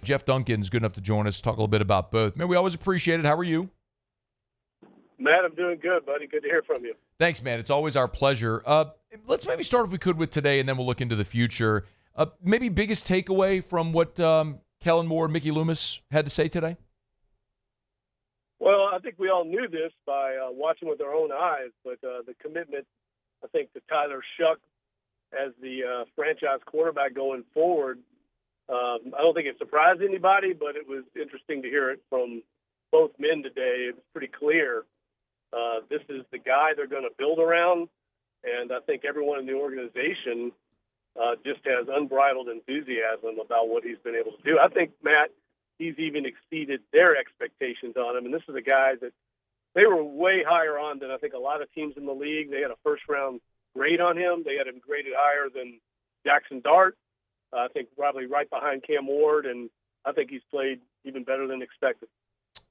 Jeff Duncan's good enough to join us, talk a little bit about both. Man, we always appreciate it. How are you? Matt, I'm doing good, buddy. Good to hear from you. Thanks, man. It's always our pleasure. Let's maybe start, if we could, with today, and then we'll look into the future. Maybe biggest takeaway from what Kellen Moore and Mickey Loomis had to say today? Well, I think we all knew this by watching with our own eyes, but the commitment, I think, to Tyler Shough as the franchise quarterback going forward, I don't think it surprised anybody, but it was interesting to hear it from both men today. It was pretty clear this is the guy they're going to build around, and I think everyone in the organization just has unbridled enthusiasm about what he's been able to do. I think, Matt, he's even exceeded their expectations on him, and this is a guy that they were way higher on than I think a lot of teams in the league. They had a first-round grade on him. They had him graded higher than Jackson Dart, I think probably right behind Cam Ward, and I think he's played even better than expected.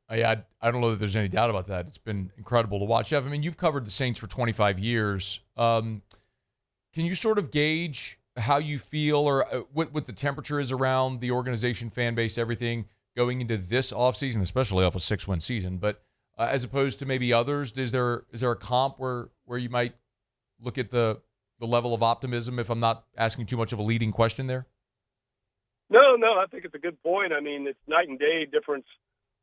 Yeah, I don't know that there's any doubt about that. It's been incredible to watch. Jeff, I mean, you've covered the Saints for 25 years. Can you sort of gauge how you feel or what the temperature is around the organization, fan base, everything going into this offseason, especially off a 6-win season, but as opposed to maybe others? Is there a comp where you might look at the level of optimism, if I'm not asking too much of a leading question there? No, I think it's a good point. I mean, it's night and day difference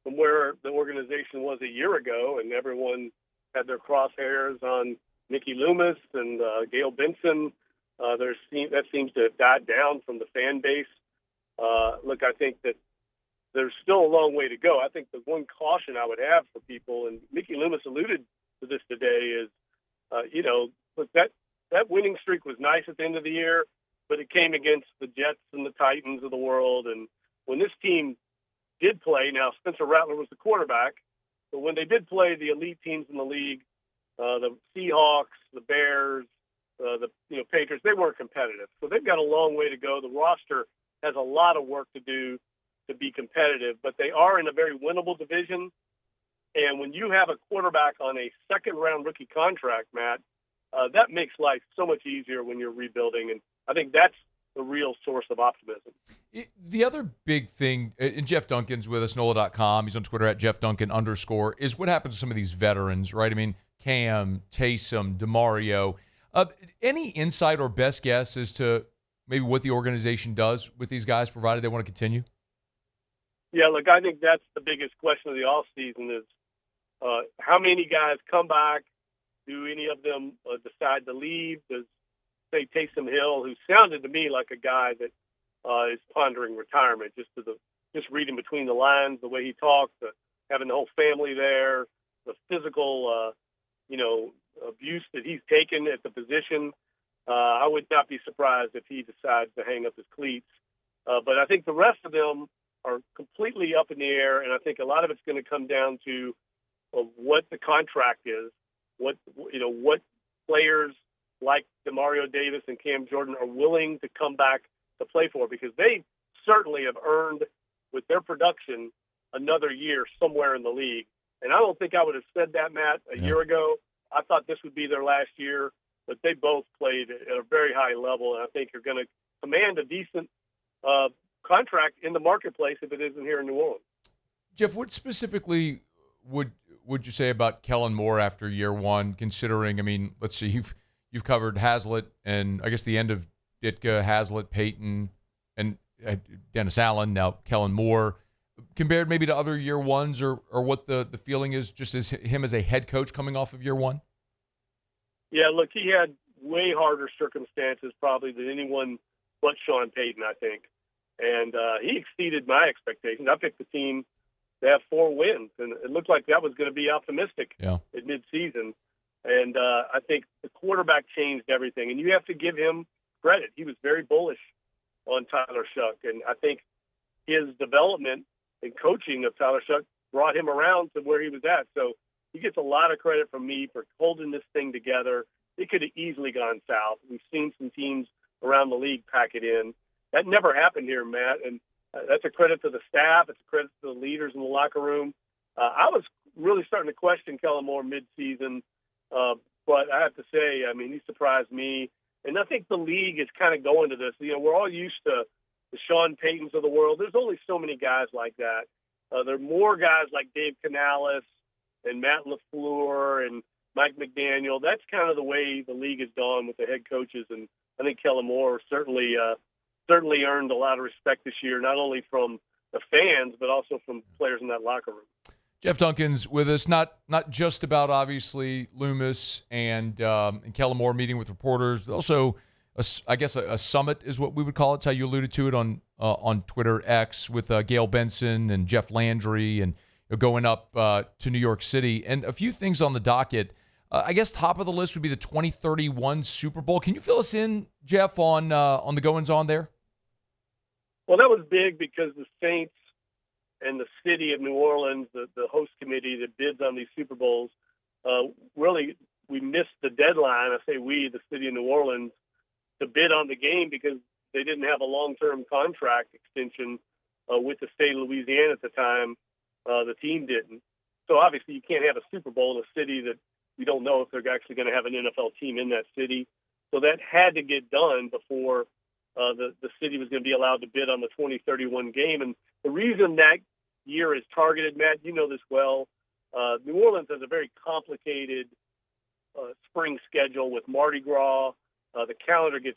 from where the organization was a year ago, and everyone had their crosshairs on Mickey Loomis and Gail Benson. That seems to have died down from the fan base. Look, I think that there's still a long way to go. I think the one caution I would have for people, and Mickey Loomis alluded to this today, is, look, that winning streak was nice at the end of the year, but it came against the Jets and the Titans of the world. And when this team did play, now Spencer Rattler was the quarterback, but when they did play the elite teams in the league, the Seahawks, the Bears, the Patriots, they weren't competitive. So they've got a long way to go. The roster has a lot of work to do to be competitive, but they are in a very winnable division. And when you have a quarterback on a second-round rookie contract, Matt, that makes life so much easier when you're rebuilding. And I think that's the real source of optimism. The other big thing, and Jeff Duncan's with us, NOLA.com, he's on Twitter at Jeff Duncan _, is what happens to some of these veterans, right? I mean, Cam, Taysom, Demario. Any insight or best guess as to maybe what the organization does with these guys, provided they want to continue? Yeah, look, I think that's the biggest question of the offseason is how many guys come back? Do any of them decide to leave? Does, say, Taysom Hill, who sounded to me like a guy that is pondering retirement, just reading between the lines, the way he talked, having the whole family there, the physical, abuse that he's taken at the position. I would not be surprised if he decides to hang up his cleats. But I think the rest of them are completely up in the air, and I think a lot of it's going to come down to what the contract is, what players like Demario Davis and Cam Jordan are willing to come back to play for, because they certainly have earned, with their production, another year somewhere in the league. And I don't think I would have said that, Matt, a year ago. I thought this would be their last year, but they both played at a very high level, and I think you're going to command a decent contract in the marketplace if it isn't here in New Orleans. Jeff, what specifically would you say about Kellen Moore after year one, considering, I mean, let's see, you've covered Haslett and I guess the end of Ditka, Haslett, Peyton, and Dennis Allen, now Kellen Moore, compared maybe to other year ones, or what the feeling is just as him as a head coach coming off of year one? Yeah, look, he had way harder circumstances probably than anyone but Sean Payton, I think. And he exceeded my expectations. I picked the team to have 4 wins, and it looked like that was going to be optimistic at midseason. And I think the quarterback changed everything. And you have to give him credit. He was very bullish on Tyler Shough. And I think his development and coaching of Tyler Shough brought him around to where he was at. So he gets a lot of credit from me for holding this thing together. It could have easily gone south. We've seen some teams around the league pack it in. That never happened here, Matt, and that's a credit to the staff. It's a credit to the leaders in the locker room. I was really starting to question Kellen Moore midseason, but I have to say, I mean, he surprised me. And I think the league is kind of going to this. We're all used to the Sean Paytons of the world. There's only so many guys like that. There are more guys like Dave Canales and Matt LaFleur and Mike McDaniel. That's kind of the way the league has gone with the head coaches, and I think Kellen Moore certainly earned a lot of respect this year, not only from the fans but also from players in that locker room. Jeff Duncan's with us, not just about obviously Loomis and Kellen Moore meeting with reporters, but also I guess a summit is what we would call it. It's how you alluded to it on Twitter X with Gail Benson and Jeff Landry and going up to New York City. And a few things on the docket. I guess top of the list would be the 2031 Super Bowl. Can you fill us in, Jeff, on the goings-on there? Well, that was big because the Saints and the city of New Orleans, the host committee that bids on these Super Bowls, really we missed the deadline. I say we, the city of New Orleans, to bid on the game because they didn't have a long-term contract extension with the state of Louisiana at the time. The team didn't. So obviously you can't have a Super Bowl in a city that you don't know if they're actually going to have an NFL team in that city. So that had to get done before the city was going to be allowed to bid on the 2031 game. And the reason that year is targeted, Matt, you know this well, New Orleans has a very complicated spring schedule with Mardi Gras. The calendar gets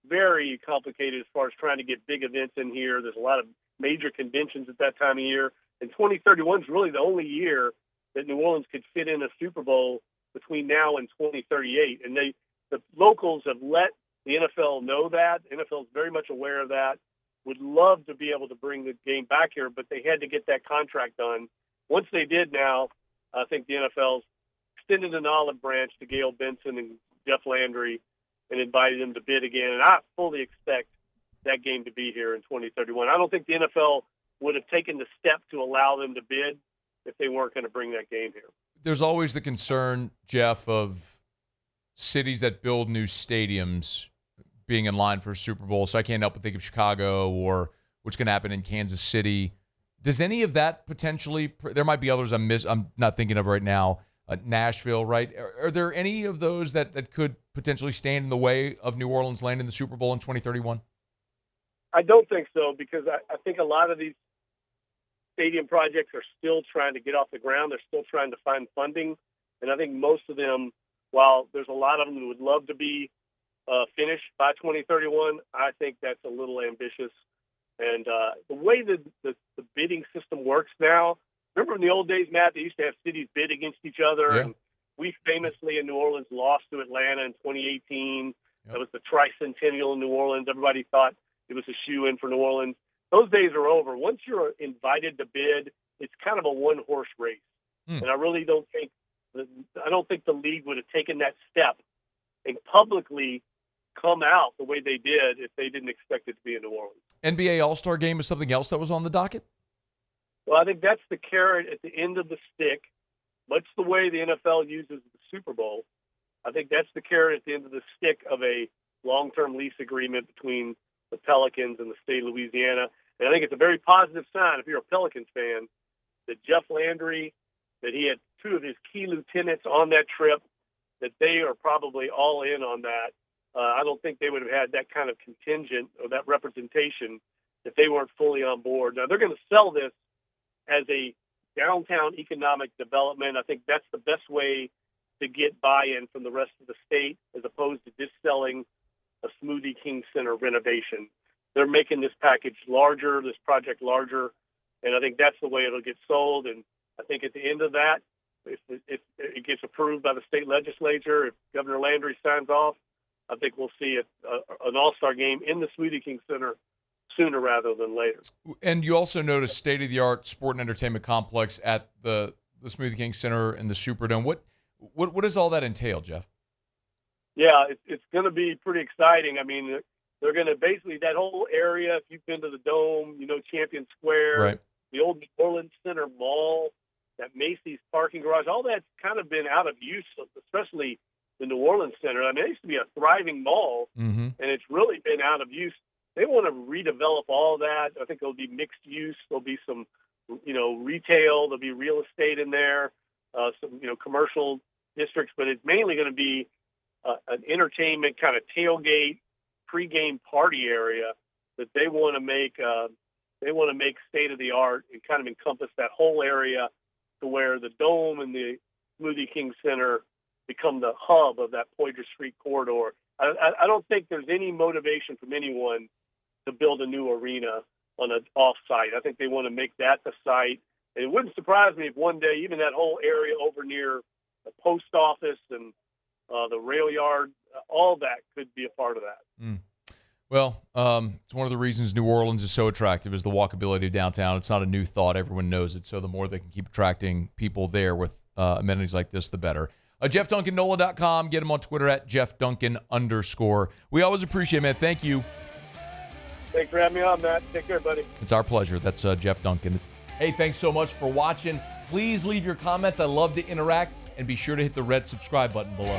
very complicated as far as trying to get big events in here. There's a lot of major conventions at that time of year. And 2031 is really the only year that New Orleans could fit in a Super Bowl between now and 2038. And the locals have let the NFL know that. The NFL is very much aware of that. Would love to be able to bring the game back here, but they had to get that contract done. Once they did now, I think the NFL's extended an olive branch to Gail Benson and Jeff Landry and invited them to bid again. And I fully expect that game to be here in 2031. I don't think the NFL would have taken the step to allow them to bid if they weren't going to bring that game here. There's always the concern, Jeff, of cities that build new stadiums being in line for a Super Bowl. So I can't help but think of Chicago or what's going to happen in Kansas City. Does any of that potentially – there might be others I'm not thinking of right now. Nashville, right? Are there any of those that could potentially stand in the way of New Orleans landing the Super Bowl in 2031? I don't think so because I think a lot of these stadium projects are still trying to get off the ground. They're still trying to find funding. And I think most of them, while there's a lot of them who would love to be finished by 2031, I think that's a little ambitious. And the way the bidding system works now, remember in the old days, Matt, they used to have cities bid against each other. Yeah. And we famously in New Orleans lost to Atlanta in 2018. Yep. That was the tricentennial in New Orleans. Everybody thought it was a shoe-in for New Orleans. Those days are over. Once you're invited to bid, it's kind of a one-horse race. And I really don't think the league would have taken that step and publicly come out the way they did if they didn't expect it to be in New Orleans. NBA All-Star Game is something else that was on the docket? Well, I think that's the carrot at the end of the stick, much the way the NFL uses the Super Bowl. I think that's the carrot at the end of the stick of a long-term lease agreement between the Pelicans and the state of Louisiana. And I think it's a very positive sign, if you're a Pelicans fan, that Jeff Landry, that he had two of his key lieutenants on that trip, that they are probably all in on that. I don't think they would have had that kind of contingent or that representation if they weren't fully on board. Now, they're going to sell this as a downtown economic development. I think that's the best way to get buy-in from the rest of the state as opposed to just selling a Smoothie King Center renovation. They're making this package larger, this project larger, and I think that's the way it'll get sold. And I think at the end of that, if it gets approved by the state legislature, if Governor Landry signs off, I think we'll see an all-star game in the Smoothie King Center sooner rather than later. And you also noticed state-of-the-art sport and entertainment complex at the Smoothie King Center and the Superdome. What does all that entail, Jeff? Yeah, it's going to be pretty exciting. I mean, they're going to basically, that whole area, if you've been to the Dome, you know, Champion Square, right, the old New Orleans Center Mall, that Macy's parking garage, all that's kind of been out of use, especially the New Orleans Center. I mean, it used to be a thriving mall, and it's really been out of use. They want to redevelop all that. I think it'll be mixed use. There'll be some, retail. There'll be real estate in there, some, commercial districts, but it's mainly going to be an entertainment kind of tailgate, pregame party area that they want to make state of the art and kind of encompass that whole area to where the Dome and the Smoothie King Center become the hub of that Poydras Street corridor. I don't think there's any motivation from anyone to build a new arena on an off-site. I think they want to make that the site. And it wouldn't surprise me if one day even that whole area over near the post office and the rail yard, all that could be a part of that. Mm. Well, it's one of the reasons New Orleans is so attractive is the walkability of downtown. It's not a new thought. Everyone knows it. So the more they can keep attracting people there with amenities like this, the better. Jeff Duncan, NOLA.com. Get him on Twitter at @JeffDuncan_. We always appreciate it, man. Thank you. Thanks for having me on, Matt. Take care, buddy. It's our pleasure. That's Jeff Duncan. Hey, thanks so much for watching. Please leave your comments. I love to interact. And be sure to hit the red subscribe button below.